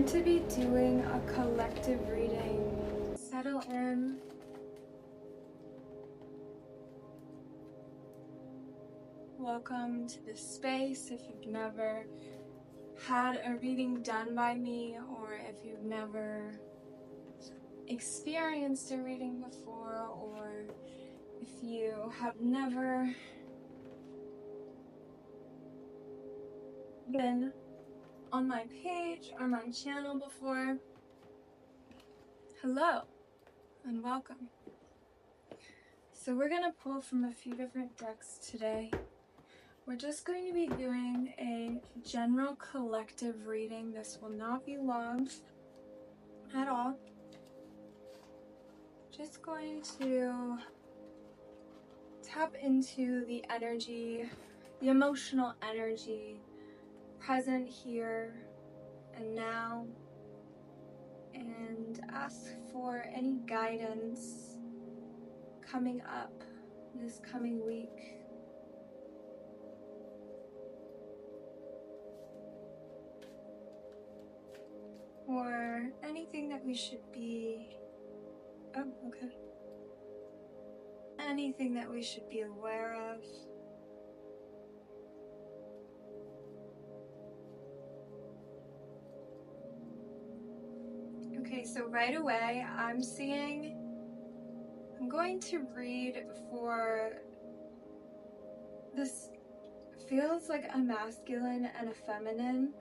to be doing a collective reading. Settle in. Welcome to this space. If you've never had a reading done by me, or if you've never experienced a reading before, or if you have never been on my page or my channel before, hello and welcome. So we're gonna pull from a few different decks today. We're just going to be doing a general collective reading. This will not be long at all. Just going to tap into the energy, the emotional energy present here and now, and ask for any guidance coming up this coming week. Or anything that we should be, anything that we should be aware of. Okay, so right away I'm going to read for this. Feels like a masculine and a feminine,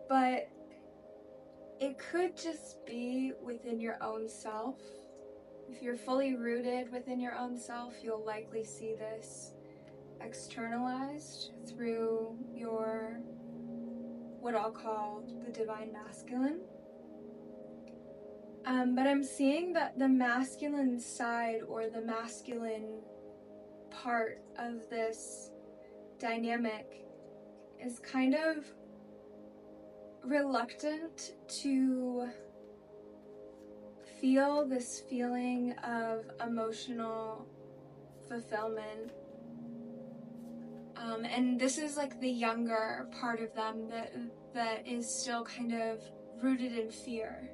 but it could just be within your own self. If you're fully rooted within your own self, you'll likely see this externalized through your, what I'll call the divine masculine. But I'm seeing that the masculine side, or the masculine part of this dynamic, is kind of reluctant to feel this feeling of emotional fulfillment. And this is like the younger part of them that is still kind of rooted in fear.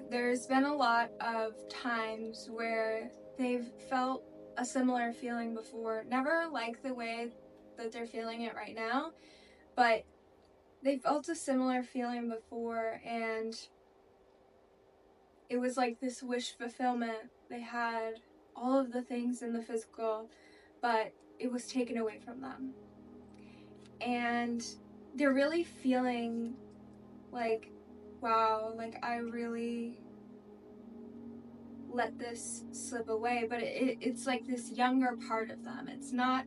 There's been a lot of times where they've felt a similar feeling before. Never like the way that they're feeling it right now, but they felt a similar feeling before, and it was like this wish fulfillment. They had all of the things in the physical, but it was taken away from them. And they're really feeling like, wow, like I really let this slip away. But it's like this younger part of them. It's not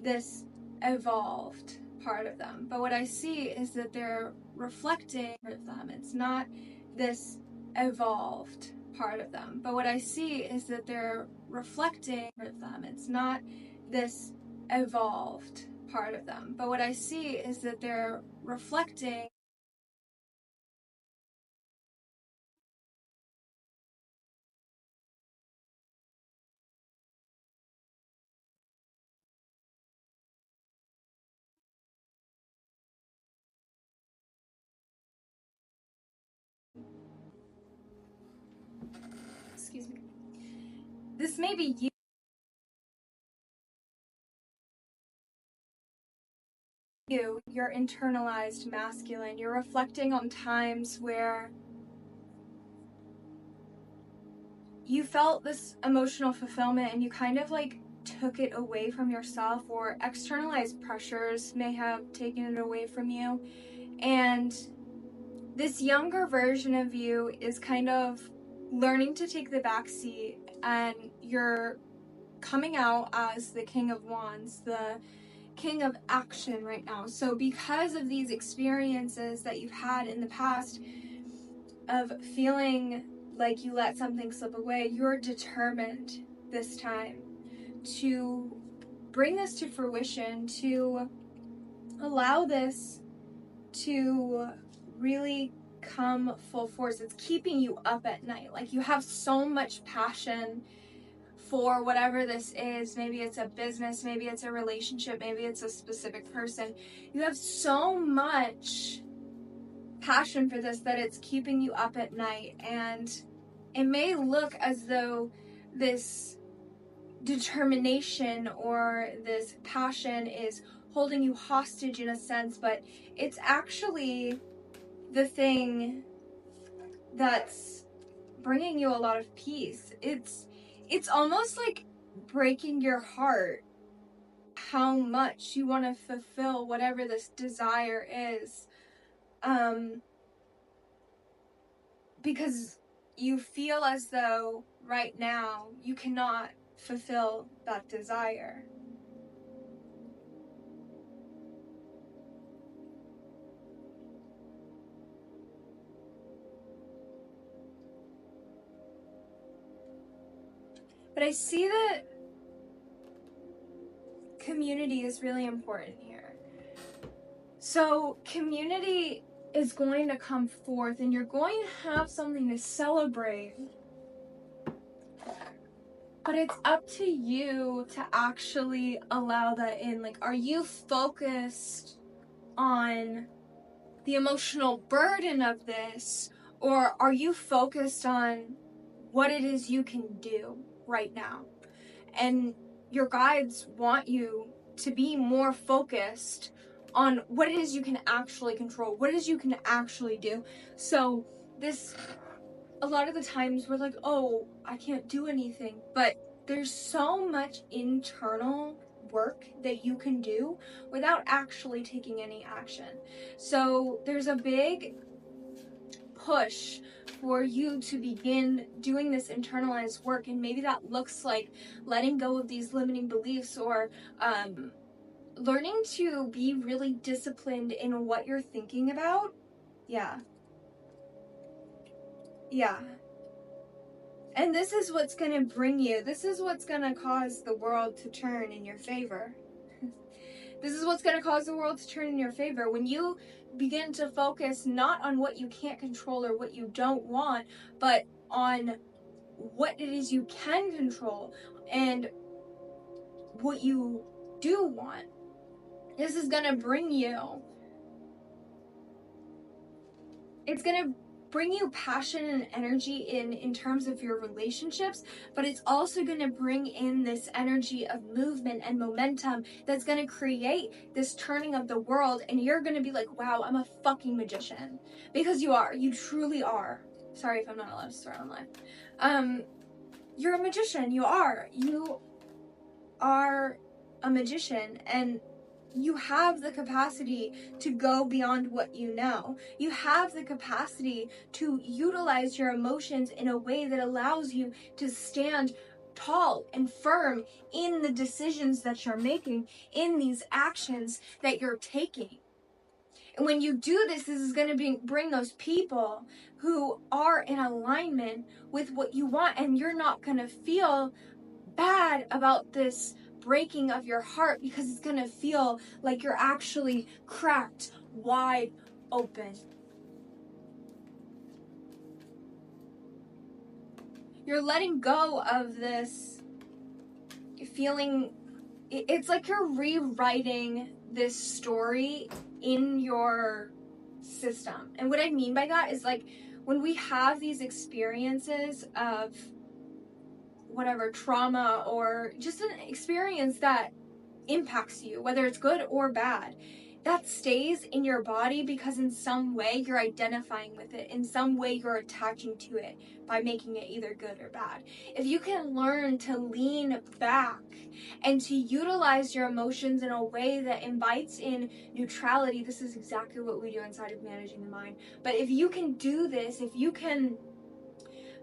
this evolved part of them. But what I see is that they're reflecting of them. It's not this evolved part of them. But what I see is that they're reflecting of them. It's not this evolved part of them. But what I see is that they're reflecting. Excuse me. This may be your internalized masculine. You're reflecting on times where you felt this emotional fulfillment and you kind of like took it away from yourself, or externalized pressures may have taken it away from you. And this younger version of you is kind of learning to take the back seat, and you're coming out as the King of Wands, the King of Action right now. So because of these experiences that you've had in the past of feeling like you let something slip away, you're determined this time to bring this to fruition, to allow this to really come full force. It's keeping you up at night. Like, you have so much passion for whatever this is. Maybe it's a business, maybe it's a relationship, maybe it's a specific person. You have so much passion for this that it's keeping you up at night. And it may look as though this determination or this passion is holding you hostage in a sense, but it's actually the thing that's bringing you a lot of peace. It's almost like breaking your heart how much you want to fulfill whatever this desire is, because you feel as though right now you cannot fulfill that desire. But I see that community is really important here. So community is going to come forth, and you're going to have something to celebrate. But it's up to you to actually allow that in. Like, are you focused on the emotional burden of this, or are you focused on what it is you can do right now? And your guides want you to be more focused on what it is you can actually control, what it is you can actually do. So this, a lot of the times we're like, oh, I can't do anything, but there's so much internal work that you can do without actually taking any action. So there's a big push for you to begin doing this internalized work, and maybe that looks like letting go of these limiting beliefs, or learning to be really disciplined in what you're thinking about. Yeah. And this is what's going to bring you, this is what's going to cause the world to turn in your favor. This is what's going to cause the world to turn in your favor. When you begin to focus not on what you can't control or what you don't want, but on what it is you can control and what you do want. This is going to bring you, it's going to bring you passion and energy in terms of your relationships, but it's also going to bring in this energy of movement and momentum that's going to create this turning of the world, and you're going to be like, wow, I'm a fucking magician. Because you are. You truly are. Sorry if I'm not allowed to swear online. You're a magician. You are. You are a magician, and you have the capacity to go beyond what you know. You have the capacity to utilize your emotions in a way that allows you to stand tall and firm in the decisions that you're making, in these actions that you're taking. And when you do this, this is going to bring those people who are in alignment with what you want, and you're not going to feel bad about this breaking of your heart, because it's gonna feel like you're actually cracked wide open. You're letting go of this feeling. It's like you're rewriting this story in your system. And what I mean by that is, like, when we have these experiences of whatever, trauma, or just an experience that impacts you, whether it's good or bad, that stays in your body because in some way you're identifying with it, in some way you're attaching to it by making it either good or bad. If you can learn to lean back and to utilize your emotions in a way that invites in neutrality, this is exactly what we do inside of Managing the Mind. But if you can do this, if you can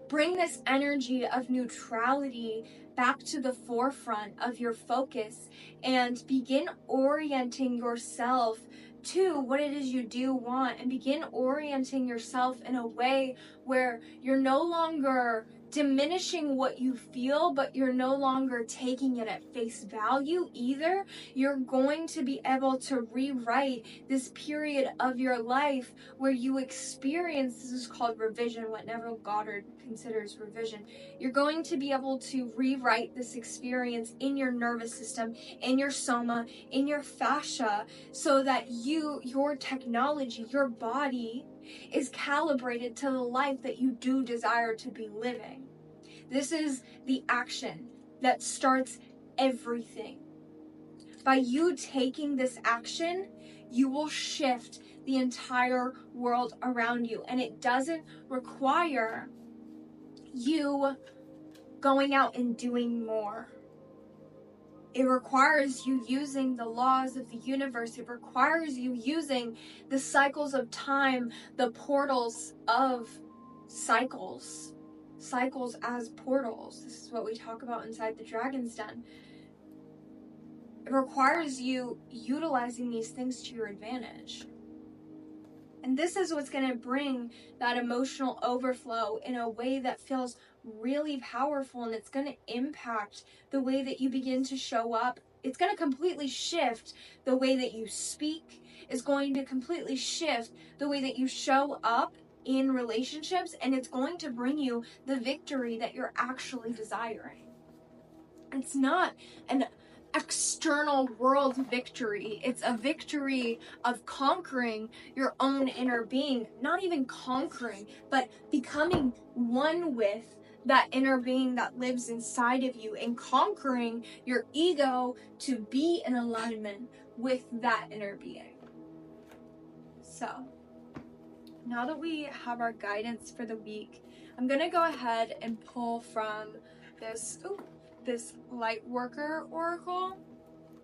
bring this energy of neutrality back to the forefront of your focus and begin orienting yourself to what it is you do want, and begin orienting yourself in a way where you're no longer diminishing what you feel, but you're no longer taking it at face value either. You're going to be able to rewrite this period of your life where you experience, this is called revision, what Neville Goddard considers revision. You're going to be able to rewrite this experience in your nervous system, in your soma, in your fascia, so that your technology, your body is calibrated to the life that you do desire to be living. This is the action that starts everything. By you taking this action, you will shift the entire world around you. And it doesn't require you going out and doing more. It requires you using the laws of the universe. It requires you using the cycles of time, the portals of cycles. Cycles as portals. This is what we talk about inside the Dragon's Den. It requires you utilizing these things to your advantage. And this is what's going to bring that emotional overflow in a way that feels really powerful, and it's going to impact the way that you begin to show up. It's going to completely shift the way that you speak. It's going to completely shift the way that you show up in relationships, and it's going to bring you the victory that you're actually desiring. It's not an external world victory. It's a victory of conquering your own inner being. Not even conquering, but becoming one with that inner being that lives inside of you, and conquering your ego to be in alignment with that inner being. So, now that we have our guidance for the week, I'm going to go ahead and pull from this light worker oracle,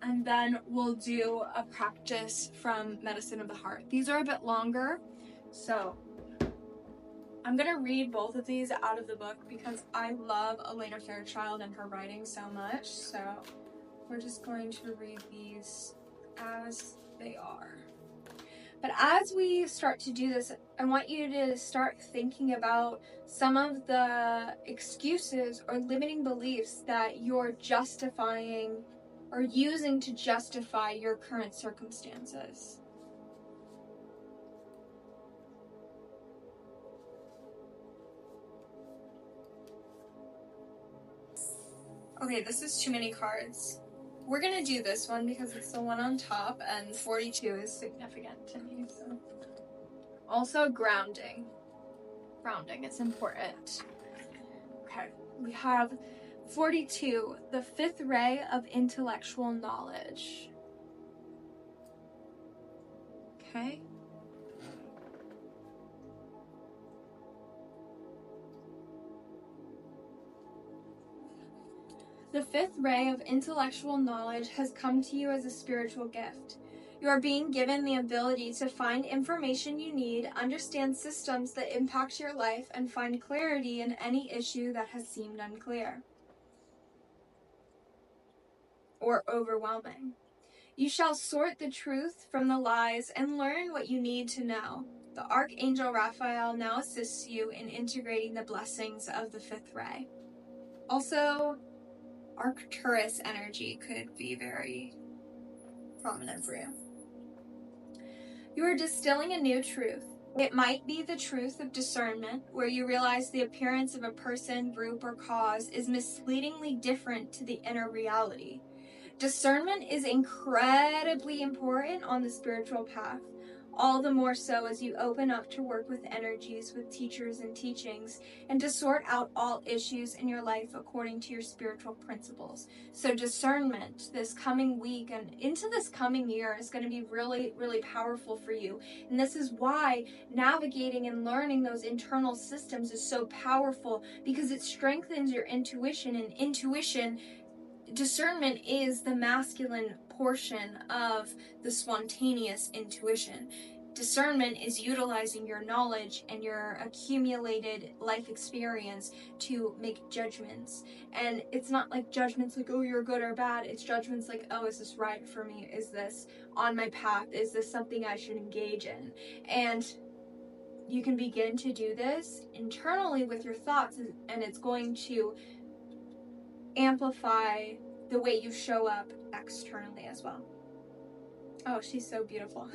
and then we'll do a practice from Medicine of the Heart. These are a bit longer, so I'm gonna read both of these out of the book because I love Elena Fairchild and her writing so much. So we're just going to read these as they are. But as we start to do this, I want you to start thinking about some of the excuses or limiting beliefs that you're justifying or using to justify your current circumstances. Okay, this is too many cards. We're gonna do this one because it's the one on top, and 42 is significant to me. So. Also, grounding. Grounding is important. Okay, we have 42, the fifth ray of intellectual knowledge. Okay. The fifth ray of intellectual knowledge has come to you as a spiritual gift. You are being given the ability to find information you need, understand systems that impact your life, and find clarity in any issue that has seemed unclear or overwhelming. You shall sort the truth from the lies and learn what you need to know. The Archangel Raphael now assists you in integrating the blessings of the fifth ray. Also, Arcturus energy could be very prominent for you. You are distilling a new truth. It might be the truth of discernment, where you realize the appearance of a person, group, or cause is misleadingly different to the inner reality. Discernment is incredibly important on the spiritual path, all the more so as you open up to work with energies, with teachers and teachings, and to sort out all issues in your life according to your spiritual principles. So discernment this coming week and into this coming year is going to be really, really powerful for you. And this is why navigating and learning those internal systems is so powerful, because it strengthens your intuition, and discernment is the masculine portion of the spontaneous intuition. Discernment is utilizing your knowledge and your accumulated life experience to make judgments. And it's not like judgments like, oh, you're good or bad. It's judgments like, oh, is this right for me? Is this on my path? Is this something I should engage in? And you can begin to do this internally with your thoughts, and it's going to amplify the way you show up externally as well. Oh, she's so beautiful.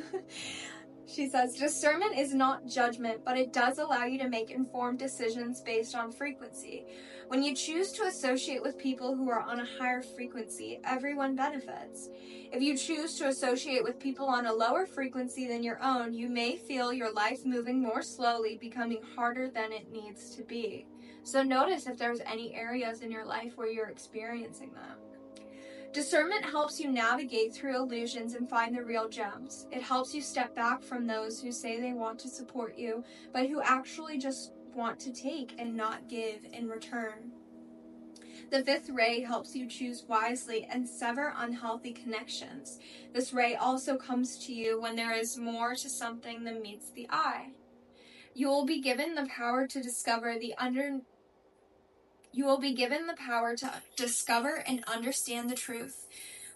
She says, discernment is not judgment, but it does allow you to make informed decisions based on frequency. When you choose to associate with people who are on a higher frequency, everyone benefits. If you choose to associate with people on a lower frequency than your own, you may feel your life moving more slowly, becoming harder than it needs to be. So notice if there's any areas in your life where you're experiencing that. Discernment helps you navigate through illusions and find the real gems. It helps you step back from those who say they want to support you, but who actually just want to take and not give in return. The fifth ray helps you choose wisely and sever unhealthy connections. This ray also comes to you when there is more to something than meets the eye. You will be given the power to discover and understand the truth.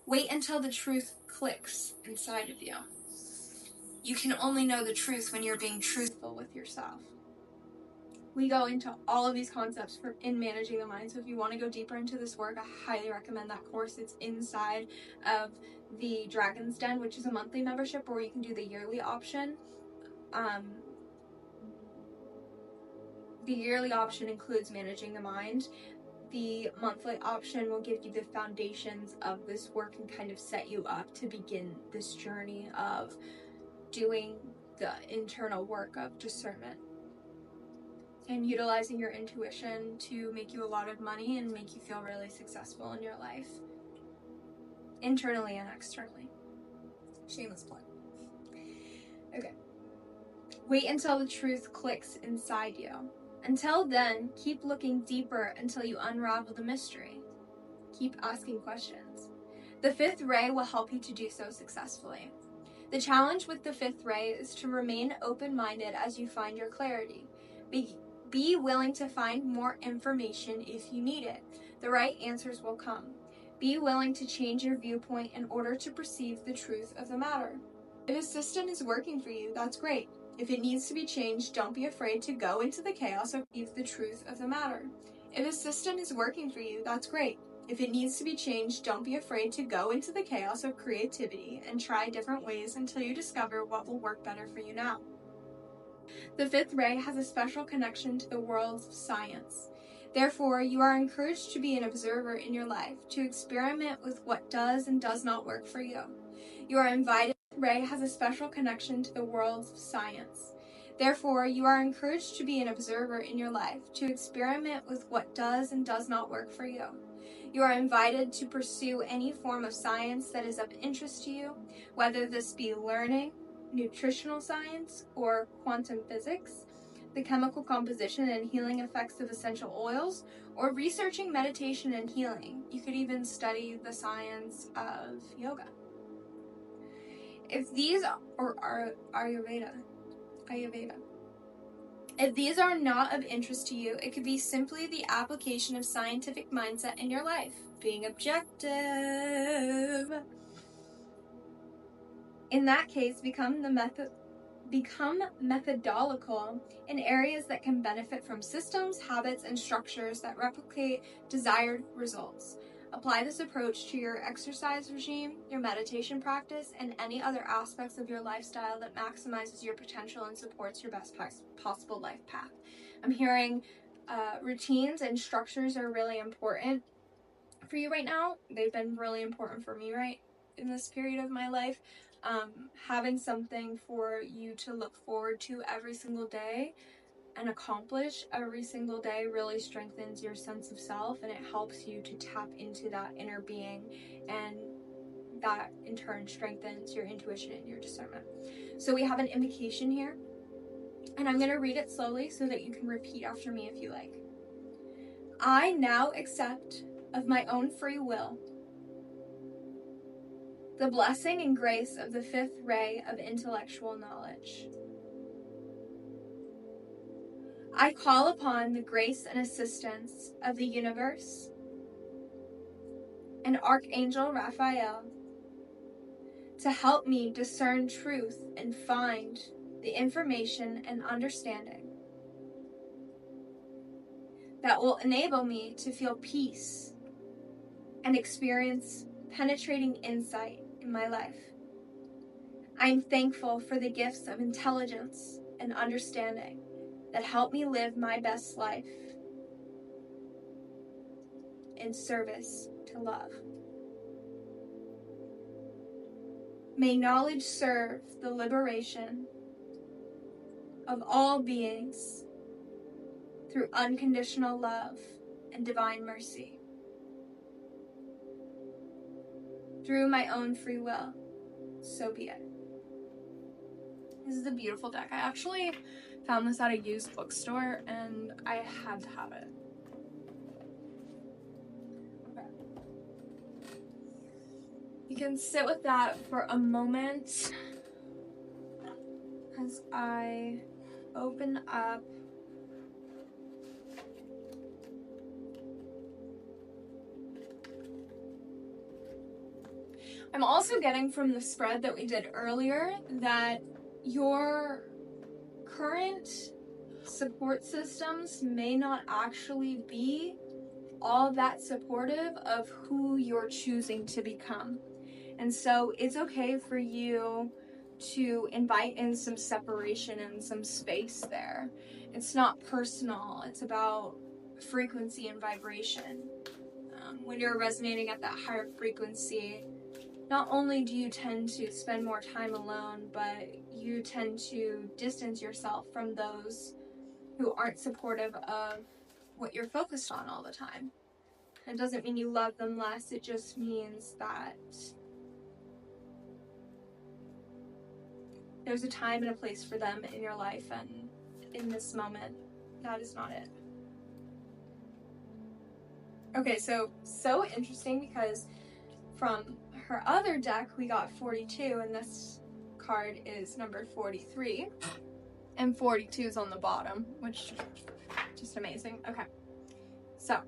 Wait until the truth clicks inside of you. You can only know the truth when you're being truthful with yourself. We go into all of these concepts in managing the mind. So if you want to go deeper into this work, I highly recommend that course. It's inside of the Dragon's Den, which is a monthly membership, or you can do the yearly option. The yearly option includes managing the mind. The monthly option will give you the foundations of this work and kind of set you up to begin this journey of doing the internal work of discernment and utilizing your intuition to make you a lot of money and make you feel really successful in your life, internally and externally. Shameless plug. Okay. Wait until the truth clicks inside you. Until then, keep looking deeper until you unravel the mystery. Keep asking questions. The fifth ray will help you to do so successfully. The challenge with the fifth ray is to remain open-minded as you find your clarity. Be willing to find more information if you need it. The right answers will come. Be willing to change your viewpoint in order to perceive the truth of the matter. If a system is working for you, that's great. If it needs to be changed, don't be afraid to go into the chaos of the truth of the matter. If a system is working for you, that's great. If it needs to be changed, don't be afraid to go into the chaos of creativity and try different ways until you discover what will work better for you now. The fifth ray has a special connection to the world of science. Therefore, you are encouraged to be an observer in your life, to experiment with what does and does not work for you. You are invited. Ray has a special connection to the world of science. Therefore, you are encouraged to be an observer in your life, to experiment with what does and does not work for you. You are invited to pursue any form of science that is of interest to you, whether this be learning, nutritional science, or quantum physics, the chemical composition and healing effects of essential oils, or researching meditation and healing. You could even study the science of yoga. If these are Ayurveda. If these are not of interest to you, it could be simply the application of scientific mindset in your life, being objective. In that case, become methodological in areas that can benefit from systems, habits, and structures that replicate desired results. Apply this approach to your exercise regime, your meditation practice, and any other aspects of your lifestyle that maximizes your potential and supports your best possible life path. I'm hearing routines and structures are really important for you right now. They've been really important for me in this period of my life. Having something for you to look forward to every single day and accomplish every single day really strengthens your sense of self, and it helps you to tap into that inner being, and that in turn strengthens your intuition and your discernment. So we have an invocation here, and I'm going to read it slowly so that you can repeat after me if you like. I now accept of my own free will the blessing and grace of the fifth ray of intellectual knowledge. I call upon the grace and assistance of the universe and Archangel Raphael to help me discern truth and find the information and understanding that will enable me to feel peace and experience penetrating insight in my life. I'm thankful for the gifts of intelligence and understanding that help me live my best life in service to love. May knowledge serve the liberation of all beings through unconditional love and divine mercy. Through my own free will, so be it. This is a beautiful deck. I actually found this at a used bookstore and I had to have it. Okay. You can sit with that for a moment as I open up I'm also getting from the spread that we did earlier that your current support systems may not actually be all that supportive of who you're choosing to become. And so it's okay for you to invite in some separation and some space there. It's not personal, it's about frequency and vibration. When you're resonating at that higher frequency, not only do you tend to spend more time alone, but you tend to distance yourself from those who aren't supportive of what you're focused on all the time. It doesn't mean you love them less, it just means that there's a time and a place for them in your life, and in this moment, that is not it. Okay, so interesting because from her other deck, we got 42, and this card is numbered 43. And 42 is on the bottom, which is just amazing. Okay, so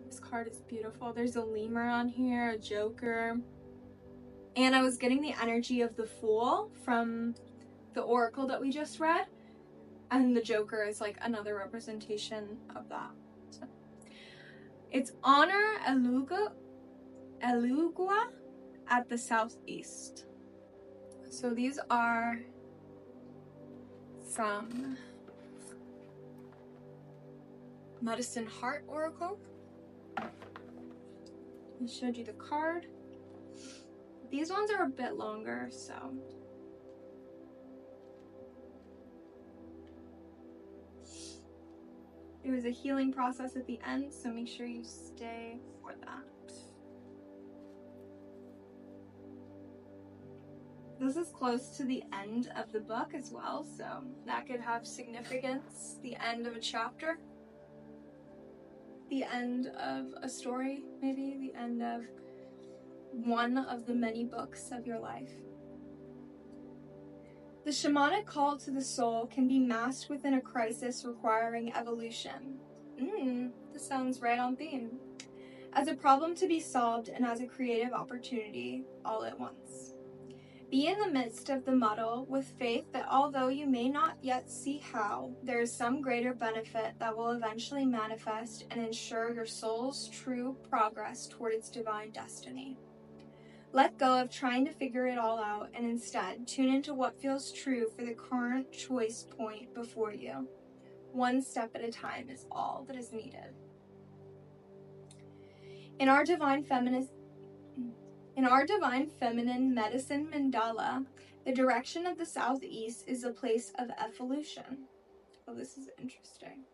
this card is beautiful. There's a lemur on here, a joker. And I was getting the energy of the Fool from the oracle that we just read. And the joker is like another representation of that. So, it's honor Elugua at the southeast. So these are from Medicine Heart Oracle. I showed you the card. These ones are a bit longer, so. There was a healing process at the end, so make sure you stay for that. This is close to the end of the book as well, so that could have significance. The end of a chapter. The end of a story, maybe. The end of one of the many books of your life. The shamanic call to the soul can be masked within a crisis requiring evolution. This sounds right on theme. As a problem to be solved and as a creative opportunity all at once. Be in the midst of the muddle with faith that although you may not yet see how, there is some greater benefit that will eventually manifest and ensure your soul's true progress toward its divine destiny. Let go of trying to figure it all out and instead tune into what feels true for the current choice point before you. One step at a time is all that is needed. In our divine feminine medicine mandala, the direction of the southeast is a place of evolution. Oh, this is interesting.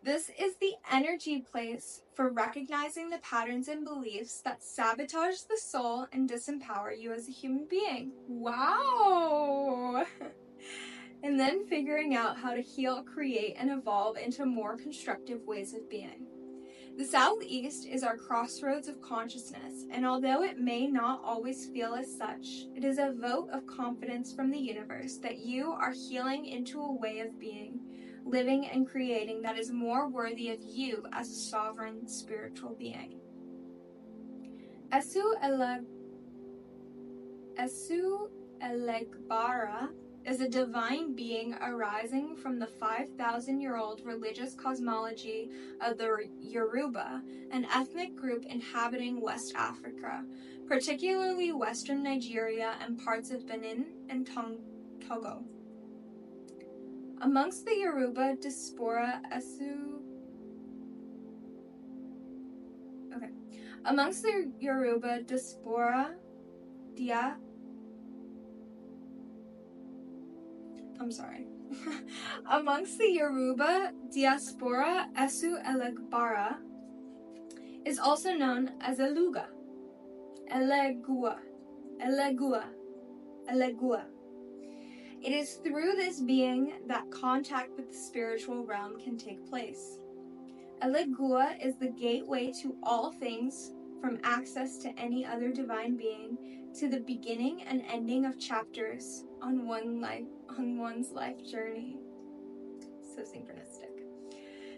This is the energy place for recognizing the patterns and beliefs that sabotage the soul and disempower you as a human being. Wow! And then figuring out how to heal, create, and evolve into more constructive ways of being. The southeast is our crossroads of consciousness, and although it may not always feel as such, it is a vote of confidence from the universe that you are healing into a way of being, living and creating that is more worthy of you as a sovereign spiritual being. Esu Elegbara is a divine being arising from the 5,000-year-old religious cosmology of the Yoruba, an ethnic group inhabiting West Africa, particularly western Nigeria and parts of Benin and Togo. Amongst the Yoruba diaspora, Amongst the Yoruba diaspora, Amongst the Yoruba diaspora, Esu Elegbara is also known as Elegua. It is through this being that contact with the spiritual realm can take place. Elegua is the gateway to all things, from access to any other divine being to the beginning and ending of chapters on one's life journey. So synchronistic.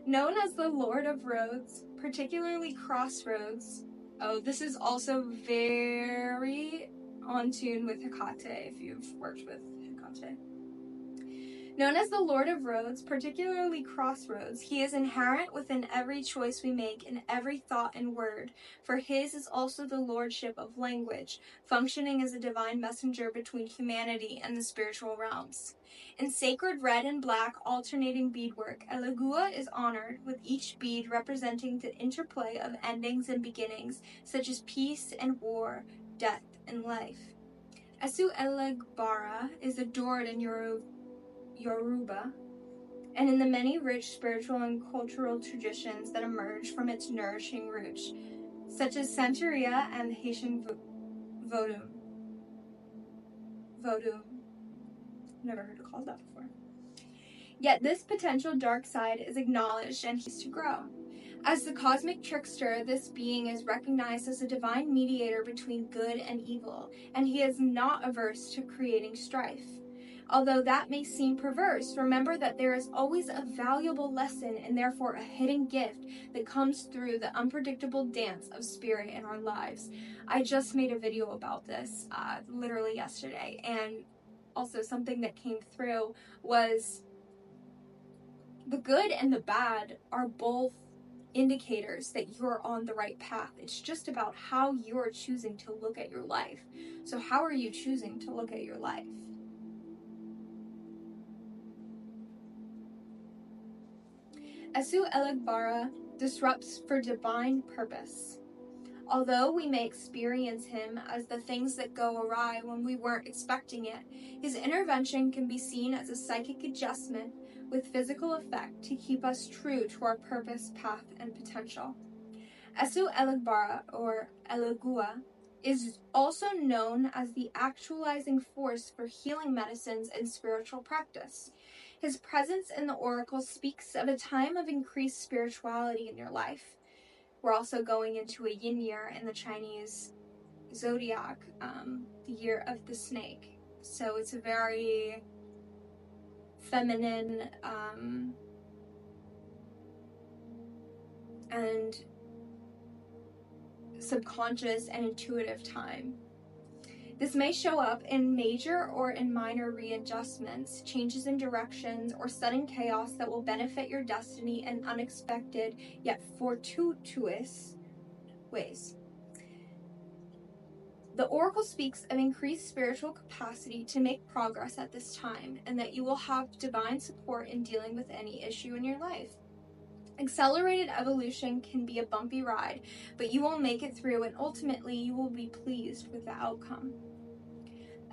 Known as the Lord of Roads, particularly crossroads. Oh, this is also very on tune with Hecate, if you've worked with Hecate. Known as the Lord of Roads, particularly crossroads, he is inherent within every choice we make and every thought and word, for his is also the lordship of language, functioning as a divine messenger between humanity and the spiritual realms. In sacred red and black alternating beadwork, Elegua is honored, with each bead representing the interplay of endings and beginnings, such as peace and war, death and life. Esu Elegbara is adored in Yoruba, and in the many rich spiritual and cultural traditions that emerge from its nourishing roots, such as Santeria and the Haitian Vodou. Never heard it called that before. Yet this potential dark side is acknowledged and needs to grow. As the cosmic trickster, this being is recognized as a divine mediator between good and evil, and he is not averse to creating strife. Although that may seem perverse, remember that there is always a valuable lesson and therefore a hidden gift that comes through the unpredictable dance of spirit in our lives. I just made a video about this literally yesterday, and also something that came through was the good and the bad are both indicators that you're on the right path. It's just about how you're choosing to look at your life. So how are you choosing to look at your life? Esu Elegbara disrupts for divine purpose. Although we may experience him as the things that go awry when we weren't expecting it, his intervention can be seen as a psychic adjustment with physical effect to keep us true to our purpose, path, and potential. Esu Elegbara, or Elegua, is also known as the actualizing force for healing medicines and spiritual practice. His presence in the oracle speaks of a time of increased spirituality in your life. We're also going into a yin year in the Chinese zodiac, the year of the snake. So it's a very feminine and subconscious and intuitive time. This may show up in major or in minor readjustments, changes in directions, or sudden chaos that will benefit your destiny in unexpected yet fortuitous ways. The oracle speaks of increased spiritual capacity to make progress at this time, and that you will have divine support in dealing with any issue in your life. Accelerated evolution can be a bumpy ride, but you will make it through, and ultimately you will be pleased with the outcome.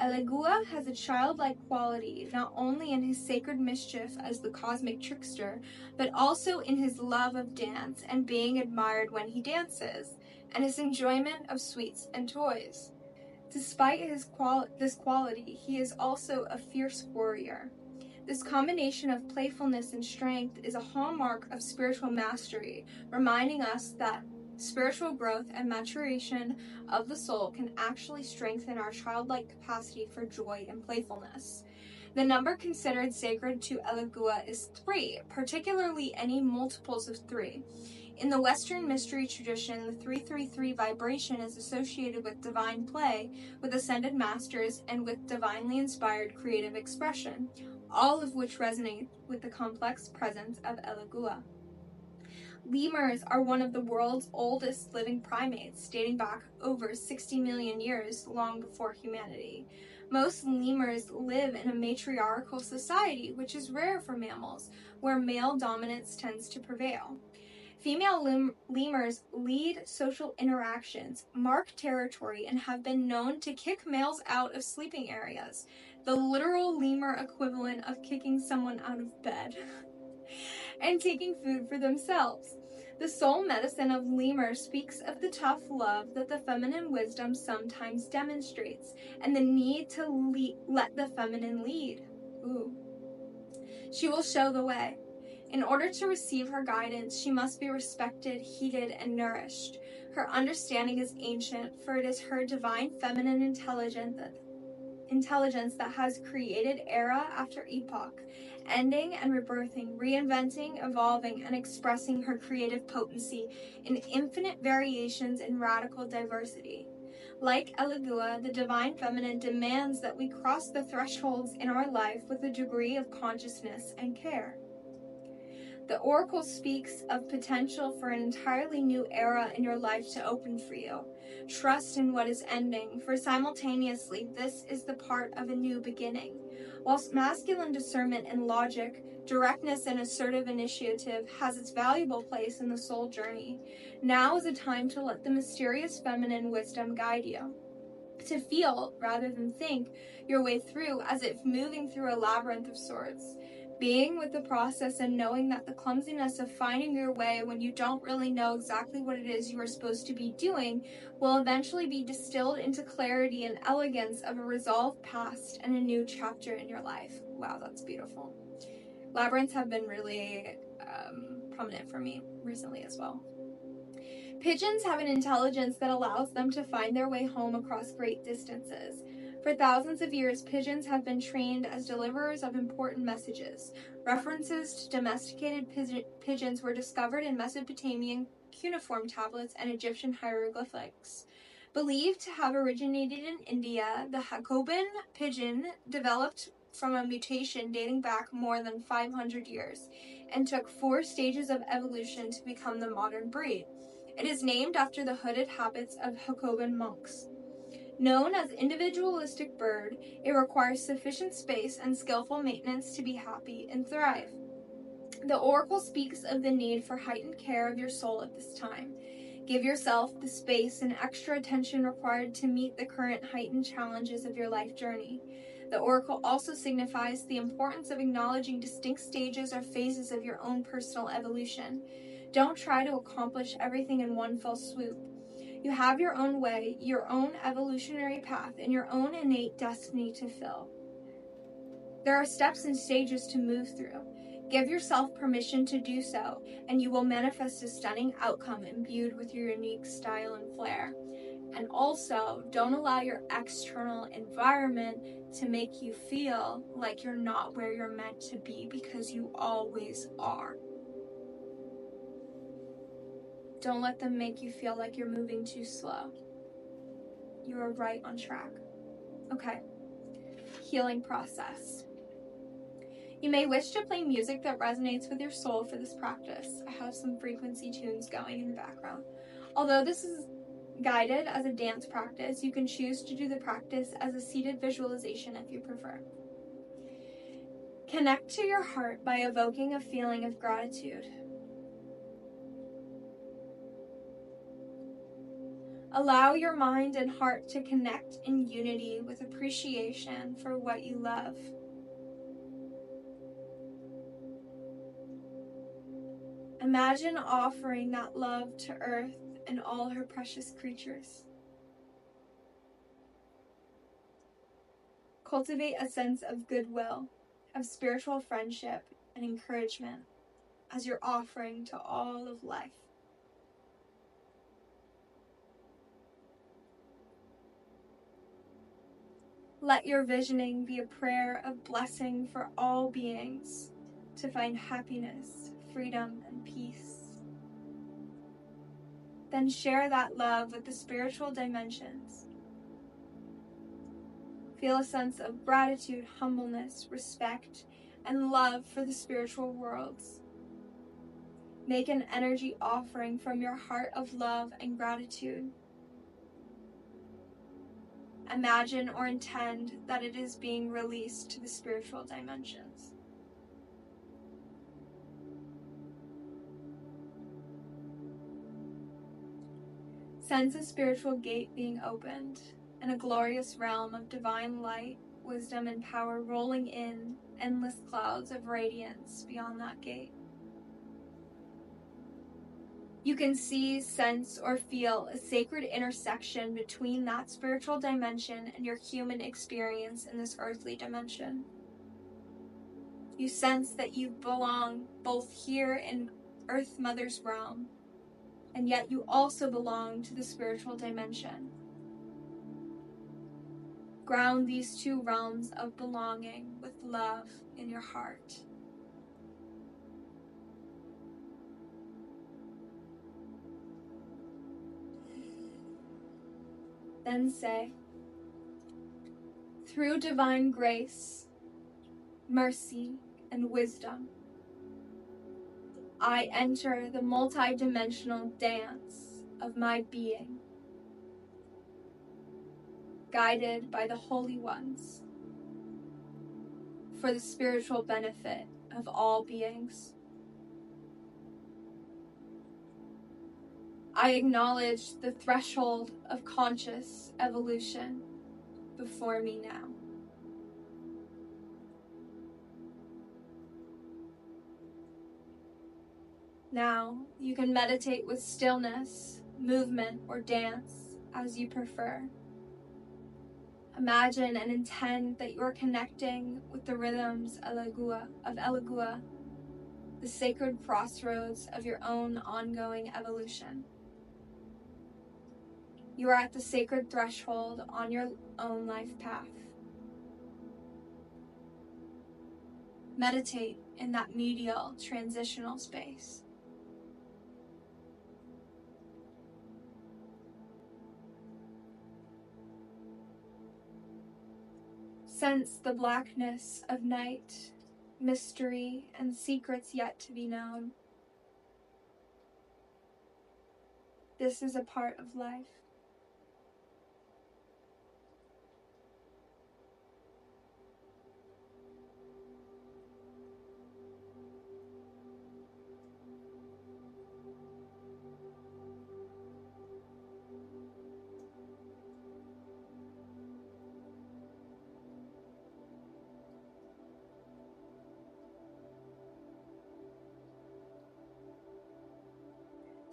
Elegua has a childlike quality, not only in his sacred mischief as the cosmic trickster, but also in his love of dance and being admired when he dances, and his enjoyment of sweets and toys. Despite this quality, he is also a fierce warrior. This combination of playfulness and strength is a hallmark of spiritual mastery, reminding us that spiritual growth and maturation of the soul can actually strengthen our childlike capacity for joy and playfulness. The number considered sacred to Elegua is 3, particularly any multiples of 3. In the Western mystery tradition, the 333 vibration is associated with divine play, with ascended masters, and with divinely inspired creative expression, all of which resonate with the complex presence of Elegua. Lemurs are one of the world's oldest living primates, dating back over 60 million years, long before humanity. Most lemurs live in a matriarchal society, which is rare for mammals, where male dominance tends to prevail. Female lemurs lead social interactions, mark territory, and have been known to kick males out of sleeping areas, the literal lemur equivalent of kicking someone out of bed, and taking food for themselves. The soul medicine of lemur speaks of the tough love that the feminine wisdom sometimes demonstrates, and the need to let the feminine lead. Ooh. She will show the way. In order to receive her guidance, she must be respected, heeded, and nourished. Her understanding is ancient, for it is her divine feminine intelligence that has created era after epoch, ending and rebirthing, reinventing, evolving, and expressing her creative potency in infinite variations and radical diversity. Like Elegua, the divine feminine demands that we cross the thresholds in our life with a degree of consciousness and care. The oracle speaks of potential for an entirely new era in your life to open for you. Trust in what is ending, for simultaneously this is the part of a new beginning. Whilst masculine discernment and logic, directness and assertive initiative has its valuable place in the soul journey, now is a time to let the mysterious feminine wisdom guide you. To feel, rather than think, your way through as if moving through a labyrinth of sorts. Being with the process and knowing that the clumsiness of finding your way when you don't really know exactly what it is you are supposed to be doing will eventually be distilled into clarity and elegance of a resolved past and a new chapter in your life. Wow, that's beautiful. Labyrinths have been really prominent for me recently as well. Pigeons have an intelligence that allows them to find their way home across great distances. For thousands of years, pigeons have been trained as deliverers of important messages. References to domesticated pigeons were discovered in Mesopotamian cuneiform tablets and Egyptian hieroglyphics. Believed to have originated in India, the Jacobin pigeon developed from a mutation dating back more than 500 years and took 4 stages of evolution to become the modern breed. It is named after the hooded habits of Jacobin monks. Known as individualistic bird, it requires sufficient space and skillful maintenance to be happy and thrive. The oracle speaks of the need for heightened care of your soul at this time. Give yourself the space and extra attention required to meet the current heightened challenges of your life journey. The oracle also signifies the importance of acknowledging distinct stages or phases of your own personal evolution. Don't try to accomplish everything in one fell swoop. You have your own way, your own evolutionary path, and your own innate destiny to fill. There are steps and stages to move through. Give yourself permission to do so, and you will manifest a stunning outcome imbued with your unique style and flair. And also, don't allow your external environment to make you feel like you're not where you're meant to be, because you always are. Don't let them make you feel like you're moving too slow. You are right on track. Okay. Healing process. You may wish to play music that resonates with your soul for this practice. I have some frequency tunes going in the background. Although this is guided as a dance practice, you can choose to do the practice as a seated visualization if you prefer. Connect to your heart by evoking a feeling of gratitude. Allow your mind and heart to connect in unity with appreciation for what you love. Imagine offering that love to Earth and all her precious creatures. Cultivate a sense of goodwill, of spiritual friendship and encouragement as your offering to all of life. Let your visioning be a prayer of blessing for all beings to find happiness, freedom, and peace. Then share that love with the spiritual dimensions. Feel a sense of gratitude, humbleness, respect, and love for the spiritual worlds. Make an energy offering from your heart of love and gratitude. Imagine or intend that it is being released to the spiritual dimensions. Sense a spiritual gate being opened and a glorious realm of divine light, wisdom, and power rolling in endless clouds of radiance beyond that gate. You can see, sense, or feel a sacred intersection between that spiritual dimension and your human experience in this earthly dimension. You sense that you belong both here in Earth Mother's realm, and yet you also belong to the spiritual dimension. Ground these two realms of belonging with love in your heart. Then say, through divine grace, mercy, and wisdom, I enter the multi-dimensional dance of my being, guided by the holy ones, for the spiritual benefit of all beings. I acknowledge the threshold of conscious evolution before me now. Now you can meditate with stillness, movement, or dance as you prefer. Imagine and intend that you are connecting with the rhythms of Elegua, the sacred crossroads of your own ongoing evolution. You are at the sacred threshold on your own life path. Meditate in that medial transitional space. Sense the blackness of night, mystery, and secrets yet to be known. This is a part of life.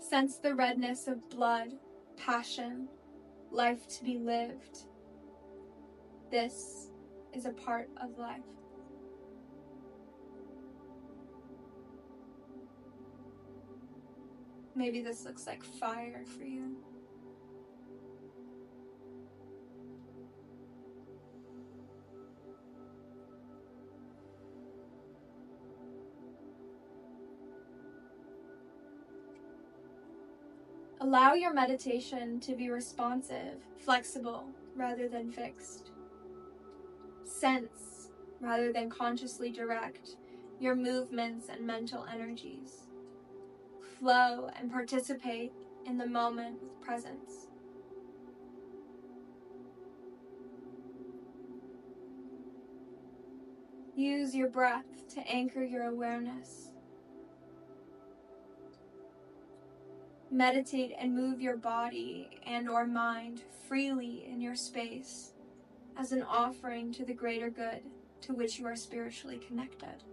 Sense the redness of blood, passion, life to be lived. This is a part of life. Maybe this looks like fire for you. Allow your meditation to be responsive, flexible, rather than fixed. Sense, rather than consciously direct, your movements and mental energies. Flow and participate in the moment with presence. Use your breath to anchor your awareness. Meditate and move your body and/or mind freely in your space as an offering to the greater good to which you are spiritually connected.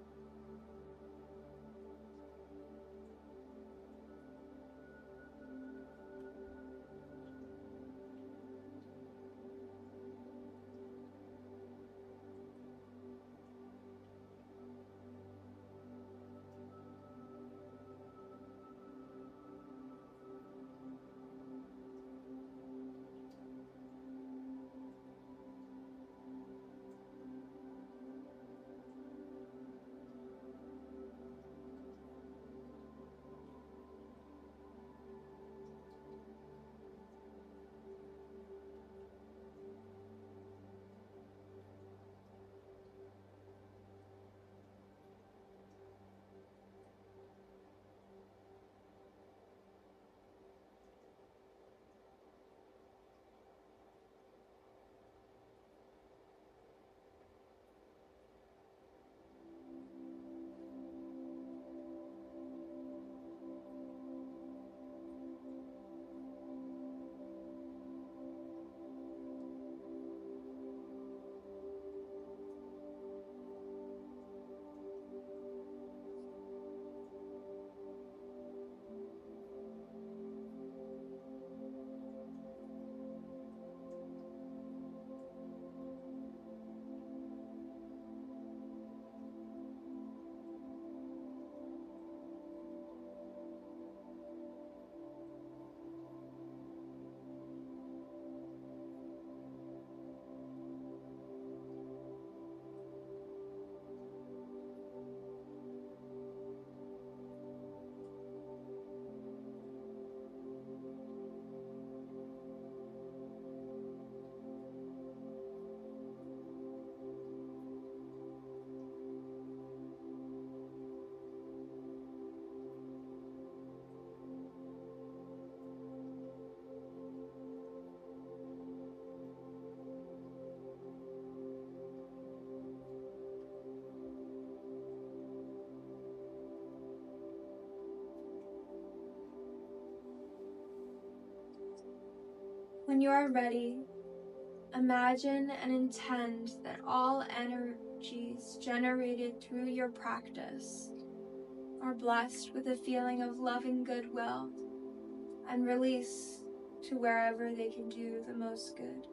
When you are ready, imagine and intend that all energies generated through your practice are blessed with a feeling of love and goodwill and release to wherever they can do the most good.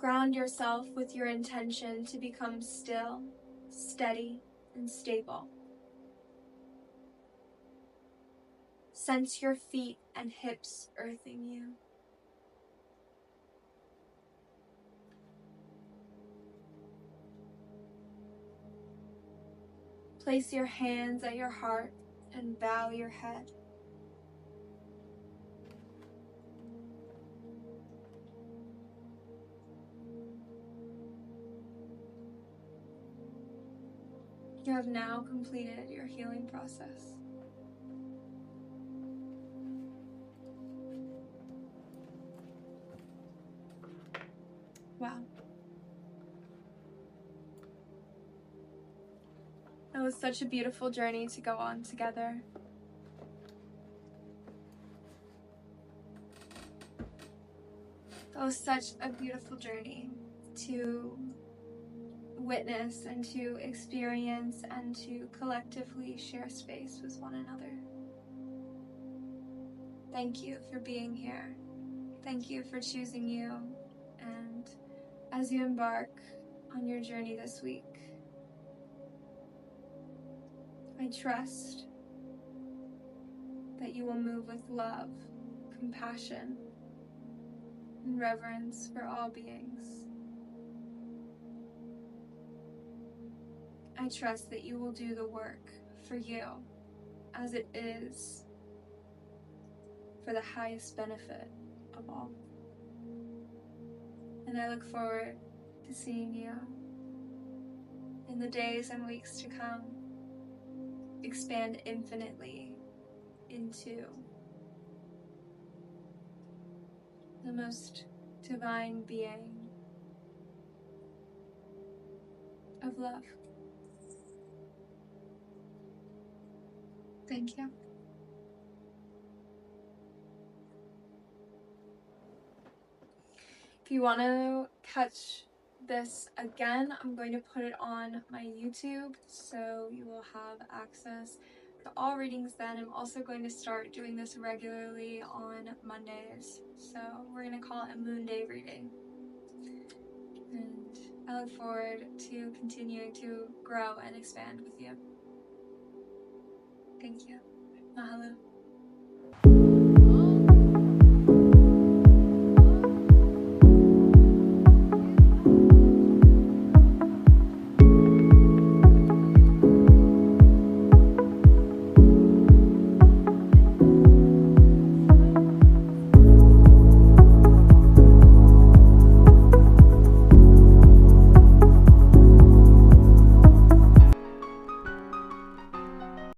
Ground yourself with your intention to become still, steady, and stable. Sense your feet and hips earthing you. Place your hands at your heart and bow your head. You have now completed your healing process. Wow. That was such a beautiful journey to go on together. That was such a beautiful journey to witness and to experience and to collectively share space with one another. Thank you for being here. Thank you for choosing you. And as you embark on your journey this week, I trust that you will move with love, compassion, and reverence for all beings. I trust that you will do the work for you as it is for the highest benefit of all. And I look forward to seeing you in the days and weeks to come expand infinitely into the most divine being of love. Thank you. If you want to catch this again, I'm going to put it on my YouTube, so you will have access to all readings then. I'm also going to start doing this regularly on Mondays, so we're going to call it a moonday reading. And I look forward to continuing to grow and expand with you. Thank you. Mahalo.